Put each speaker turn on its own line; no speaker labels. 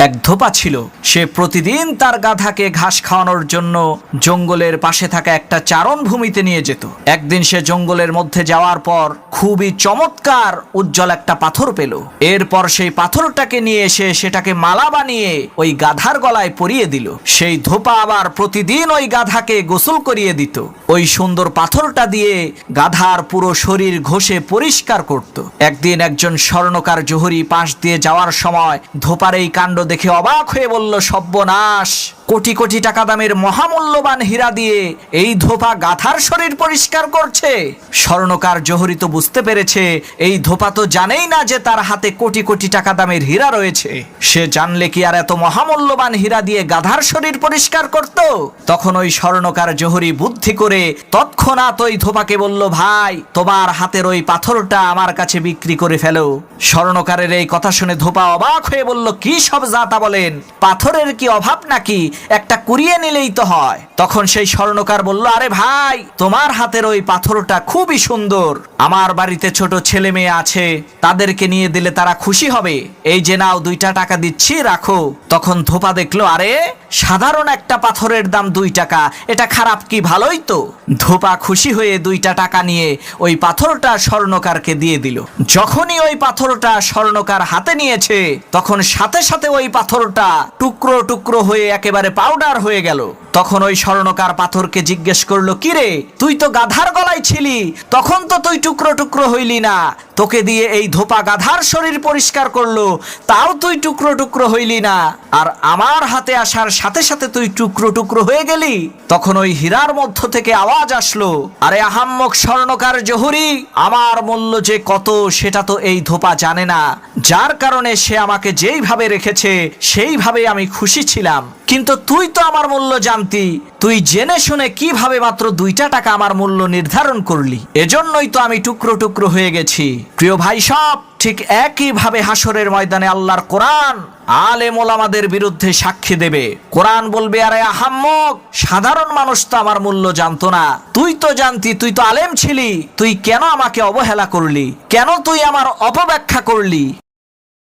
এক ধোপা ছিল। সে প্রতিদিন তার গাধাকে ঘাস খাওয়ানোর জন্য জঙ্গলের পাশে থাকা একটা চারণভূমিতে নিয়ে যেত। একদিন সে জঙ্গলের মধ্যে যাওয়ার পর খুবই চমৎকার উজ্জ্বল একটা পাথর পেল। এরপর সেই পাথরটাকে নিয়ে এসে সেটাকে মালা বানিয়ে ওই গাধার গলায় পরিয়ে দিল। সেই ধোপা আবার প্রতিদিন ওই গাধাকে গোসল করিয়ে দিত। ওই সুন্দর পাথরটা দিয়ে গাধার পুরো শরীর ঘষে পরিষ্কার করত। একদিন একজন স্বর্ণকার জহুরি পাশ দিয়ে যাওয়ার সময় ধোপার এই কাণ্ড দেখে অবাক হয়ে বলল, সর্বনাশ, কোটি কোটি টাকা দামের মহামূল্যবান হীরা দিয়ে এই ধোপা গাধার শরীর পরিষ্কার করছে। স্বর্ণকার জহুরি তো বুঝতে পেরেছে এই ধোপা তো জানেই না যে তার হাতে কোটি কোটি টাকা দামের হীরা রয়েছে। সে জানলে কি আর এত মহামূল্যবান হীরা দিয়ে গাধার শরীর পরিষ্কার করত? তখন ওই স্বর্ণকার জহুরি বুদ্ধি করে তৎক্ষণাৎ ওই ধোপাকে বলল, ভাই, তোমার হাতের ওই পাথরটা আমার কাছে বিক্রি করে ফেলো। স্বর্ণকারের এই কথা শুনে ধোপা অবাক হয়ে বলল, কি সব যাতা বলেন, পাথরের কি অভাব নাকি, একটা কুড়িয়ে নিলেই তো হয়। তখন সেই স্বর্ণকার বলল, আরে ভাই, তোমার হাতের ওই পাথরটা খুবই সুন্দর, আমার বাড়িতে ছোট ছেলে মেয়ে আছে, তাদেরকে নিয়ে দিলে তারা খুশি হবে, এই যে নাও 2টা টাকা দিচ্ছি, রাখো। তখন ধোপা দেখলো, আরে সাধারণ একটা পাথরের দাম 2 টাকা, এটা খারাপ কি, ভালোই তো। ধোপা খুশি হয়ে 2টা টাকা নিয়ে ওই পাথরটা স্বর্ণকারকে দিয়ে দিল। যখনই ওই পাথরটা স্বর্ণকার হাতে নিয়েছে তখন সাথে সাথে ওই পাথরটা টুকরো টুকরো হয়ে একেবারে পাউডার হয়ে গেল। তখন ওই স্বর্ণকার পাথরকে জিজ্ঞেস করলো, কিরে, তুই তো গাধার গলায় ছিলি, তখন তো তুই টুকরো টুকরো হইলি না, তোকে দিয়ে এই ধোপা গাধার শরীর পরিষ্কার করলো, তাও তুই টুকরো টুকরো হইলি না, আর আমার হাতে আসার সাথে সাথে তুই টুকরো টুকরো হয়ে গেলি। তখন ওই হীরার মধ্য থেকে আওয়াজ আসলো, আরে আহাম্মক স্বর্ণকার জহুরি, আমার মূল্য যে কত সেটা তো এই ধোপা জানে না, যার কারণে সে আমাকে যেইভাবে রেখেছে সেইভাবে আমি খুশি ছিলাম, কিন্তু তুই তো আমার মূল্য জানতি, তুই জেনে শুনে কিভাবে মাত্র 2টা টাকা আমার মূল্য নির্ধারণ করলি, এজন্যই তো আমি টুকরো টুকরো হয়ে গেছি। প্রিয় ভাই সব, ঠিক একইভাবে হাসরের ময়দানে আল্লাহর কোরআন আলেম ওলামাদের বিরুদ্ধে সাক্ষী দেবে। কোরআন বলবে, আরে আহাম্মক, সাধারণ মানুষ তো আমার মূল্য জানতো না, তুই তো জানতি, তুই তো আলেম ছিলি, তুই কেন আমাকে অবহেলা করলি, কেন তুই আমার অপব্যাখ্যা করলি?